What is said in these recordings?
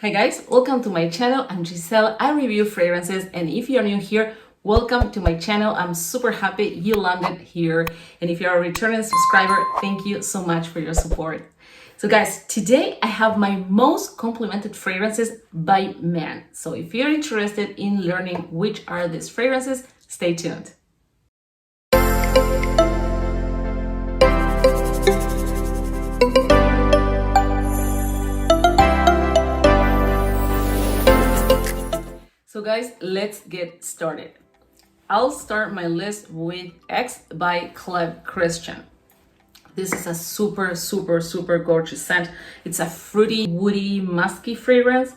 Hi guys, welcome to my channel. I'm Giselle. I review fragrances, and if you're new here, welcome to my channel. I'm super happy you landed here, and if you're a returning subscriber, thank you so much for your support. So guys, today I have my most complimented fragrances by men. So if you're interested in learning which are these fragrances, stay tuned. So guys, let's get started. I'll start my list with X by Kayle Christian. This is a super gorgeous scent. It's a fruity, woody, musky fragrance.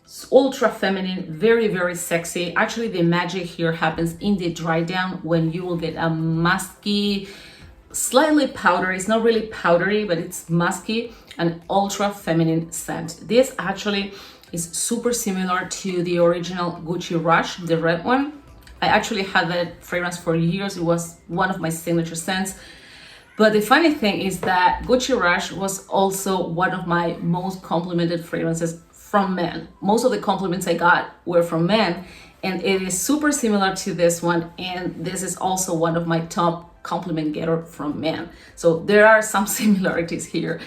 It's ultra feminine, very sexy. Actually, the magic here happens in the dry down when you will get a musky, slightly powdery. It's not really powdery, but it's musky and ultra feminine scent. This actually is super similar to the original Gucci Rush, the red one. I actually had that fragrance for years. It was one of my signature scents. But the funny thing is that Gucci Rush was also one of my most complimented fragrances from men. Most of the compliments I got were from men, and it is super similar to this one. And this is also one of my top compliment getter from men. So there are some similarities here.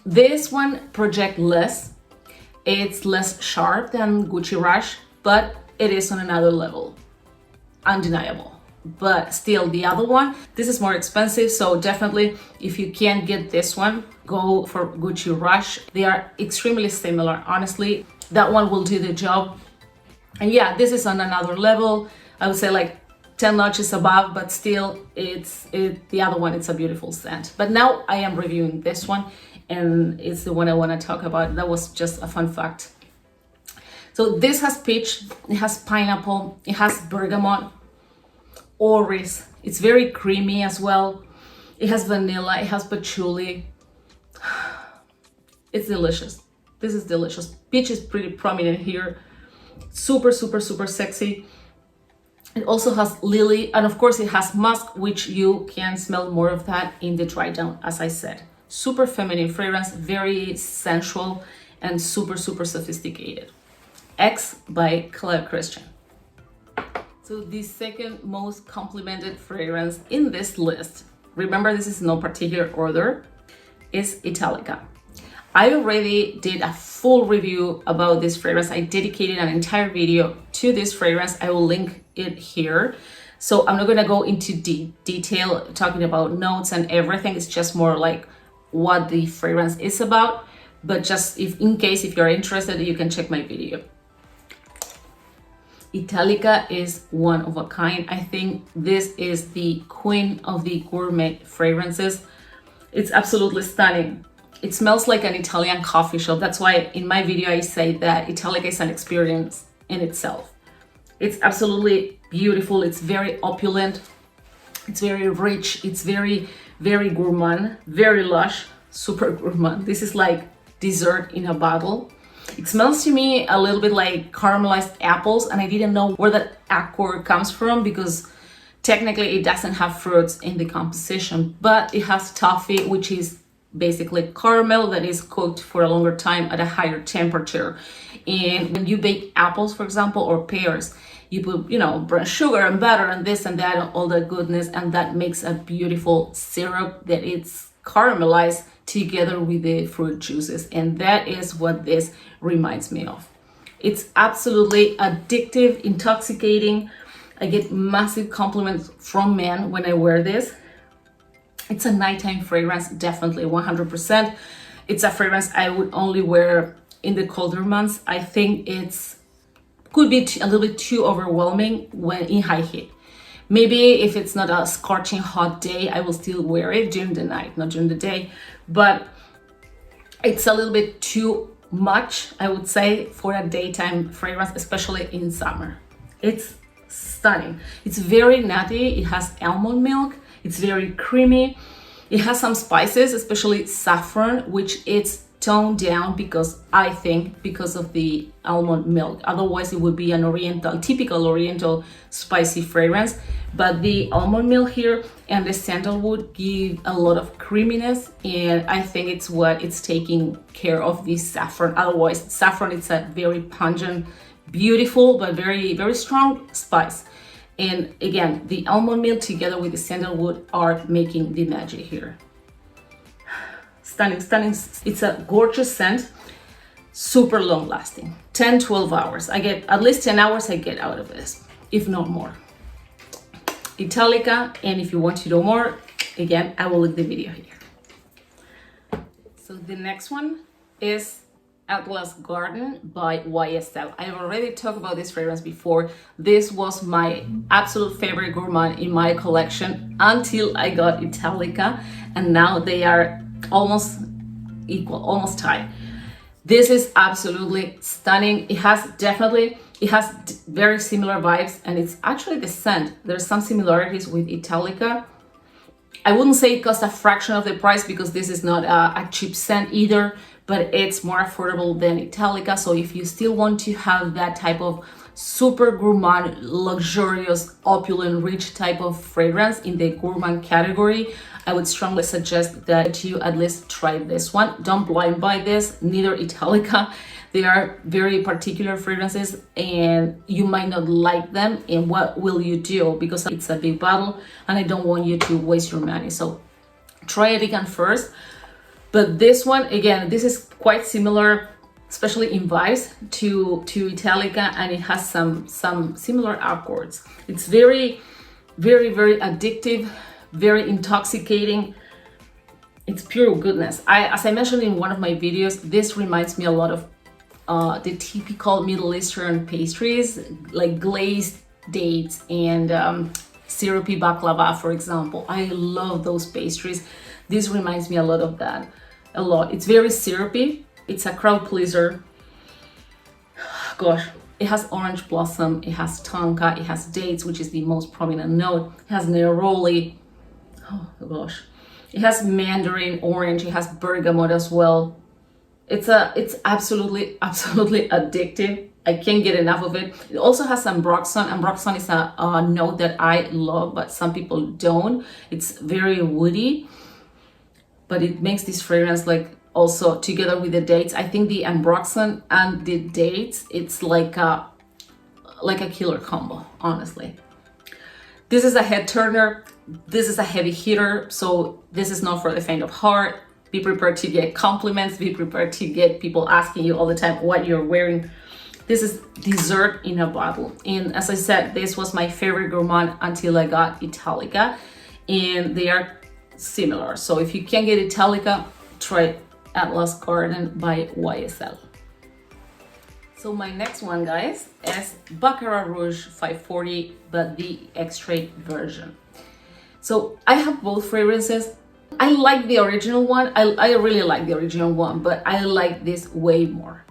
This one projects less. It's less sharp than Gucci Rush, but it is on another level. Undeniable. But still, the other one, this is more expensive, so definitely if you can't get this one, go for Gucci Rush. They are extremely similar, honestly. That one will do the job. And yeah, this is on another level. I would say like 10 notches above, but still the other one, it's a beautiful scent. But now I am reviewing this one, and it's the one I want to talk about. That was just a fun fact. So this has peach, it has pineapple, it has bergamot, orris. It's very creamy as well. It has vanilla, it has patchouli. It's delicious. This is delicious. Peach is pretty prominent here. Super sexy. It also has lily, and of course it has musk, which you can smell more of that in the dry down, as I said. Super feminine fragrance, very sensual and super sophisticated. X by Kayle Christian. So the second most complimented fragrance in this list, remember this is no particular order, is Italica. I already did a full review about this fragrance. I dedicated an entire video to this fragrance. I will link it here. So I'm not gonna go into detail talking about notes and everything. It's just more like what the fragrance is about, but just in case you're interested, you can check my video. Italica is one of a kind. I think this is the queen of the gourmet fragrances. It's absolutely stunning. It smells like an Italian coffee shop. That's why in my video I say that Italica is an experience in itself. It's absolutely beautiful. It's very opulent. It's very rich. It's very gourmand, very lush, super gourmand. This is like dessert in a bottle. It smells to me a little bit like caramelized apples, and I didn't know where that accord comes from because technically it doesn't have fruits in the composition, but it has toffee, which is basically caramel that is cooked for a longer time at a higher temperature. And when you bake apples, for example, or pears, you put, brown sugar and butter and this and that and all that goodness, and that makes a beautiful syrup that it's caramelized together with the fruit juices. And that is what this reminds me of. It's absolutely addictive, intoxicating. I get massive compliments from men when I wear this. It's a nighttime fragrance, definitely 100%. It's a fragrance I would only wear in the colder months. I think could be a little bit too overwhelming when in high heat. Maybe if it's not a scorching hot day, I will still wear it during the night, not during the day. But it's a little bit too much, I would say, for a daytime fragrance, especially in summer. It's stunning. It's very nutty. It has almond milk. It's very creamy. It has some spices, especially saffron, which it's toned down because I think because of the almond milk. Otherwise it would be an oriental, typical oriental spicy fragrance. But the almond milk here and the sandalwood give a lot of creaminess, and I think it's what it's taking care of the saffron. Otherwise, saffron, it's a very pungent, beautiful, but very, very strong spice. And again, the almond milk together with the sandalwood are making the magic here. Stunning, stunning. It's a gorgeous scent, super long lasting, 10-12 hours. I get at least 10 hours I get out of this, if not more. Italica, and if you want to know more, again, I will link the video here. So the next one is Atlas Garden by YSL. I've already talked about this fragrance before. This was my absolute favorite gourmand in my collection until I got Italica, and now they are almost equal, almost tied. This is absolutely stunning. It has very similar vibes, and it's actually the scent. There's some similarities with Italica. I wouldn't say it costs a fraction of the price because this is not a cheap scent either, but it's more affordable than Italica. So if you still want to have that type of super gourmand, luxurious, opulent, rich type of fragrance in the gourmand category, I would strongly suggest that you at least try this one. Don't blind buy this, neither Italica. They are very particular fragrances and you might not like them. And what will you do? Because it's a big bottle and I don't want you to waste your money. So try it again first. But this one, again, this is quite similar, especially in vibes to Italica, and it has some similar accords. It's very, very, very addictive, very intoxicating. It's pure goodness. As I mentioned in one of my videos, this reminds me a lot of the typical Middle Eastern pastries, like glazed dates and syrupy baklava, for example. I love those pastries. This reminds me a lot of that, a lot. It's very syrupy. It's a crowd pleaser. Gosh, it has orange blossom, it has tonka, it has dates, which is the most prominent note. It has neroli. Oh gosh, it has mandarin orange. It has bergamot as well. It's absolutely addictive. I can't get enough of it. It also has ambroxan. Ambroxan is a note that I love, but some people don't. It's very woody, but it makes this fragrance like also together with the dates. I think the ambroxan and the dates, it's like a killer combo, honestly. This is a head turner. This is a heavy hitter, so this is not for the faint of heart. Be prepared to get compliments. Be prepared to get people asking you all the time what you're wearing. This is dessert in a bottle. And as I said, this was my favorite gourmand until I got Italica, and they are similar. So if you can't get Italica, try Atlas Garden by YSL. So my next one, guys, is Baccarat Rouge 540, but the extrait version. So I have both fragrances. I like the original one. I really like the original one, but I like this way more.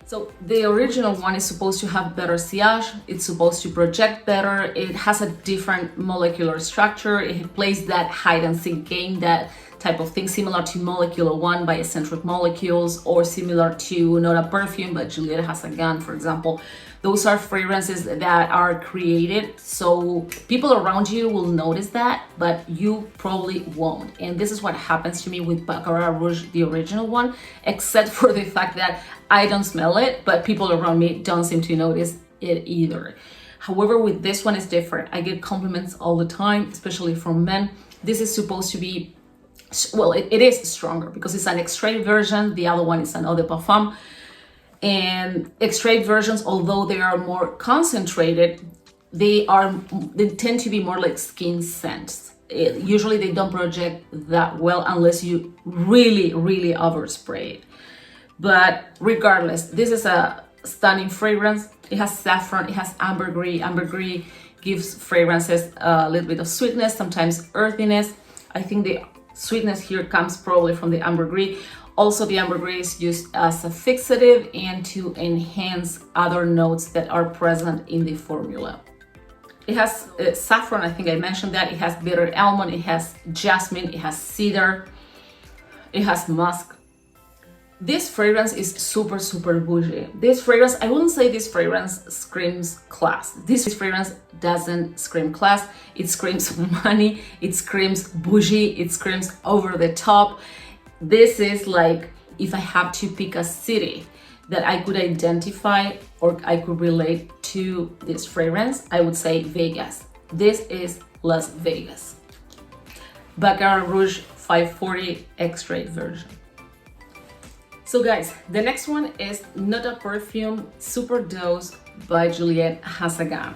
So the original one is supposed to have better sillage. It's supposed to project better. It has a different molecular structure. It plays that hide and seek game, that type of thing, similar to Molecular One by Eccentric Molecules, or similar to not a perfume, but Juliette Has a Gun, for example. Those are fragrances that are created so people around you will notice that, but you probably won't. And this is what happens to me with Baccarat Rouge, the original one, except for the fact that I don't smell it, but people around me don't seem to notice it either. However, with this one, it's different. I get compliments all the time, especially from men. This is supposed to be, well, it is stronger because it's an extrait version. The other one is an eau de parfum. And extrait versions, although they are more concentrated, they tend to be more like skin scents. Usually they don't project that well unless you really overspray it. But regardless, this is a stunning fragrance. It has saffron, it has ambergris. Ambergris gives fragrances a little bit of sweetness, sometimes earthiness. I think the sweetness here comes probably from the ambergris. Also, the ambergris is used as a fixative and to enhance other notes that are present in the formula. It has saffron, I think I mentioned that. It has bitter almond, it has jasmine, it has cedar, it has musk. This fragrance is super, super bougie. This fragrance, I wouldn't say this fragrance screams class. This fragrance doesn't scream class. It screams money. It screams bougie. It screams over the top. This is like, if I have to pick a city that I could identify or I could relate to this fragrance, I would say Vegas. This is Las Vegas. Baccarat Rouge 540 X-ray version. So guys, the next one is not a perfume, Super Dose by Juliette Hassagan.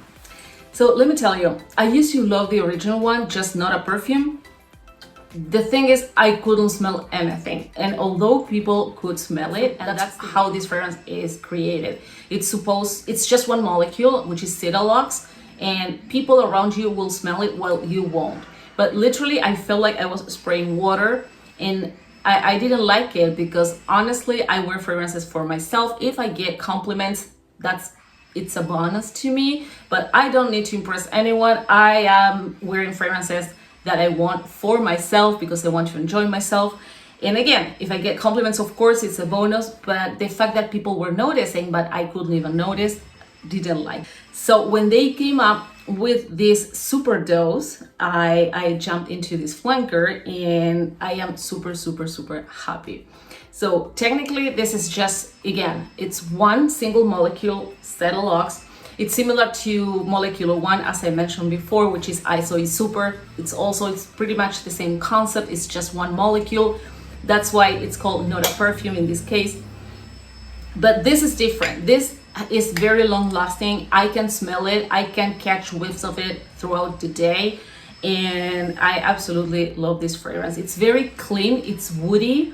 So let me tell you, I used to love the original one, just not a perfume. The thing is, I couldn't smell anything. And although people could smell it, and that's how this fragrance is created. It's just one molecule, which is Citralox, and people around you will smell it while you won't. But literally, I felt like I was spraying water, and I didn't like it because honestly, I wear fragrances for myself. If I get compliments, it's a bonus to me, but I don't need to impress anyone. I am wearing fragrances that I want for myself because I want to enjoy myself. And again, if I get compliments, of course, it's a bonus, but the fact that people were noticing, but I couldn't even notice, didn't like. So when they came up with this Super Dose, I jumped into this flanker and I am super, super, super happy. So technically this is just, again, it's one single molecule Citralox. It's similar to Molecular One, as I mentioned before, which is ISO is super. It's pretty much the same concept. It's just one molecule. That's why it's called not a perfume in this case. But this is different. This is very long lasting. I can smell it. I can catch whiffs of it throughout the day. And I absolutely love this fragrance. It's very clean. It's woody.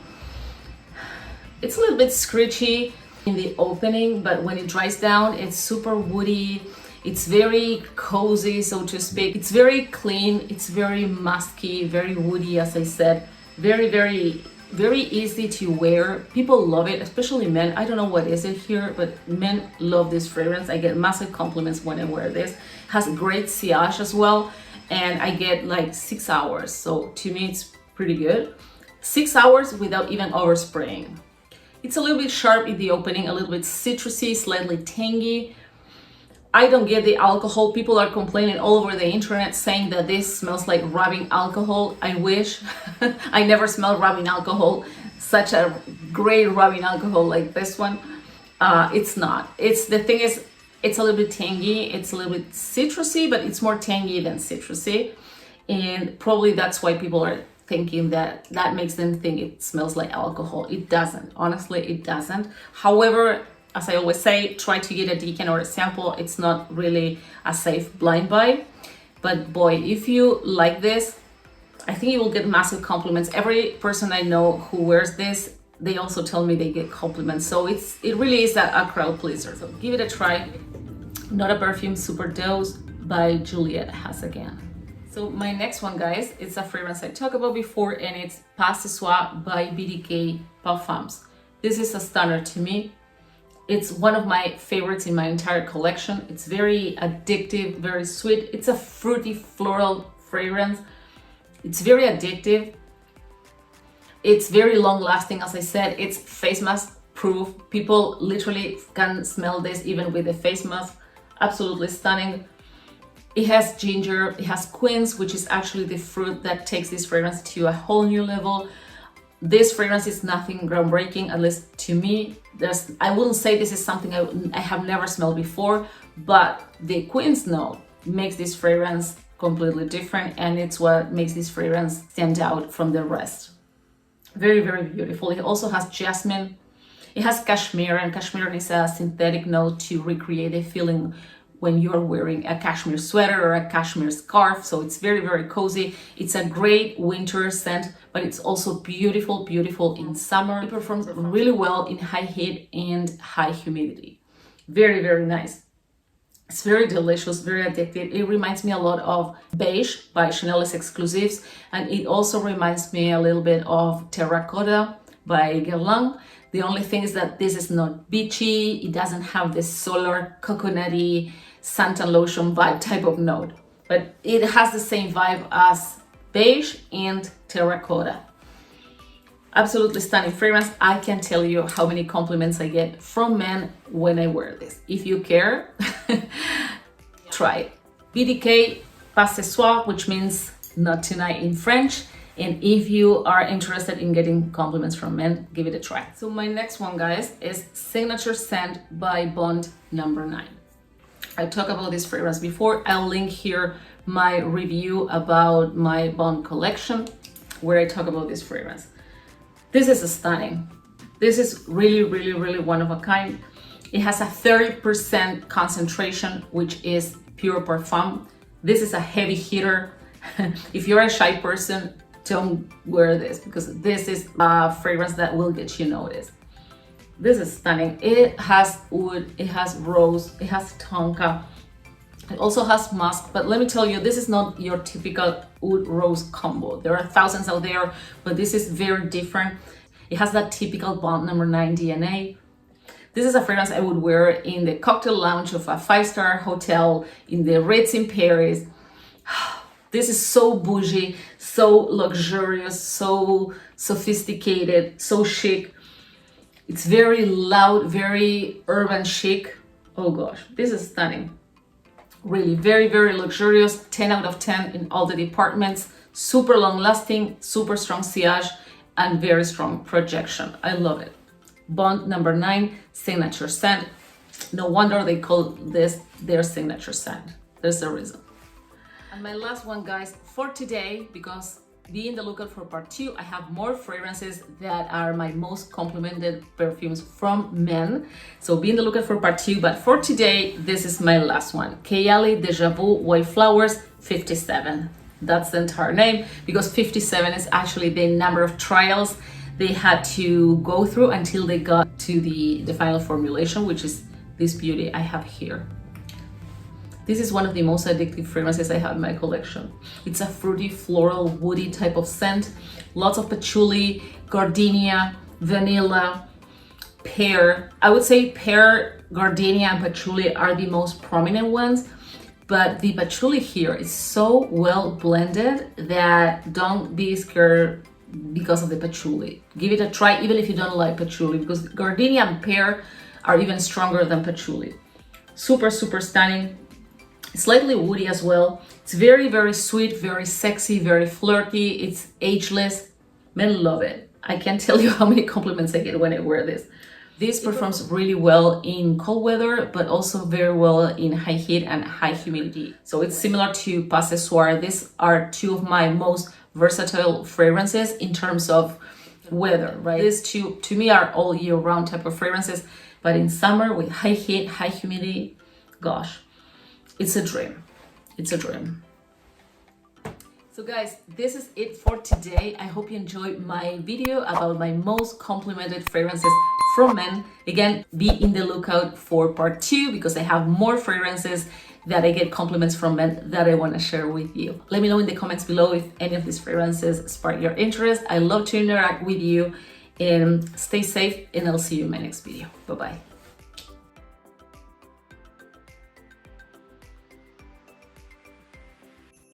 It's a little bit scritchy in the opening, but when it dries down, it's super woody. It's very cozy, so to speak. It's very clean. It's very musky, very woody, as I said. Very, very, very easy to wear. People love it, especially men. I don't know what is it here, but men love this fragrance. I get massive compliments when I wear this. It has great sillage as well, and I get like 6 hours. So to me, it's pretty good. 6 hours without even overspraying. It's a little bit sharp in the opening, a little bit citrusy, slightly tangy. I don't get the alcohol. People are complaining all over the internet saying that this smells like rubbing alcohol. I wish. I never smelled rubbing alcohol, such a great rubbing alcohol like this one. It's not. The thing is, it's a little bit tangy. It's a little bit citrusy, but it's more tangy than citrusy. And probably that's why people are thinking that makes them think it smells like alcohol. It doesn't. Honestly, it doesn't. However, as I always say, try to get a decant or a sample. It's not really a safe blind buy. But boy, if you like this, I think you will get massive compliments. Every person I know who wears this, they also tell me they get compliments. So it really is a crowd pleaser. So give it a try. Not a Perfume, Super Dose by Juliette Hassagan. So my next one, guys, it's a fragrance I talked about before, and it's Pas Ce Soir by BDK Parfums. This is a stunner to me. It's one of my favorites in my entire collection. It's very addictive, very sweet. It's a fruity floral fragrance. It's very addictive. It's very long lasting, as I said. It's face mask proof. People literally can smell this even with a face mask. Absolutely stunning. It has ginger, it has quince, which is actually the fruit that takes this fragrance to a whole new level. This fragrance is nothing groundbreaking, at least to me. I wouldn't say this is something I have never smelled before, but the quince note makes this fragrance completely different, and it's what makes this fragrance stand out from the rest. Very, very beautiful. It also has jasmine. It has cashmere, and cashmere is a synthetic note to recreate the feeling when you're wearing a cashmere sweater or a cashmere scarf. So it's very, very cozy. It's a great winter scent, but it's also beautiful, beautiful in summer. It performs really well in high heat and high humidity. Very, very nice. It's very delicious, very addictive. It reminds me a lot of Beige by Chanel Exclusives, and it also reminds me a little bit of Terracotta by Guerlain. The only thing is that this is not beachy. It doesn't have this solar, coconutty, suntan lotion vibe type of note, but it has the same vibe as Beige and Terracotta. Absolutely stunning fragrance. I can't tell you how many compliments I get from men when I wear this. If you care, try it. BDK Pas ce soir, which means not tonight in French. And if you are interested in getting compliments from men, give it a try. So my next one, guys, is Signature Scent by Bond No. 9. I talked about this fragrance before. I'll link here my review about my Bond collection where I talk about this fragrance. This is stunning. This is really, really, really one of a kind. It has a 30% concentration, which is pure Perfume. This is a heavy hitter. If you're a shy person, don't wear this because this is a fragrance that will get you noticed. This is stunning. It has wood, it has rose, it has tonka. It also has musk, but let me tell you, this is not your typical wood rose combo. There are thousands out there, but this is very different. It has that typical Bond No. 9 DNA. This is a fragrance I would wear in the cocktail lounge of a 5-star hotel, in the Ritz in Paris. This is so bougie, so luxurious, so sophisticated, so chic. It's very loud, very urban chic. Oh gosh, this is stunning. Really very, very luxurious, 10 out of 10 in all the departments, super long lasting, super strong sillage, and very strong projection. I love it. Bond No. 9 Signature Scent. No wonder they call this their signature scent. There's a reason. And my last one, guys, for today, because be in the lookout for part 2. I have more fragrances that are my most complimented perfumes from men. So be in the lookout for part 2. But for today, this is my last one. Kayle Deja Vu White Flowers 57. That's the entire name because 57 is actually the number of trials they had to go through until they got to the final formulation, which is this beauty I have here. This is one of the most addictive fragrances I have in my collection. It's a fruity, floral, woody type of scent. Lots of patchouli, gardenia, vanilla, pear. I would say pear, gardenia, and patchouli are the most prominent ones, but the patchouli here is so well blended that don't be scared because of the patchouli. Give it a try even if you don't like patchouli, because gardenia and pear are even stronger than patchouli. Super, super stunning. Slightly woody as well. It's very, very sweet, very sexy, very flirty. It's ageless. Men love it. I can't tell you how many compliments I get when I wear this. This performs really well in cold weather, but also very well in high heat and high humidity. So it's similar to Pas ce soir. These are two of my most versatile fragrances in terms of weather, right? These two, to me, are all year round type of fragrances, but in summer with high heat, high humidity, gosh. It's a dream. It's a dream. So guys, this is it for today. I hope you enjoyed my video about my most complimented fragrances from men. Again, be in the lookout for part 2 because I have more fragrances that I get compliments from men that I want to share with you. Let me know in the comments below if any of these fragrances spark your interest. I love to interact with you, and stay safe, and I'll see you in my next video. Bye-bye.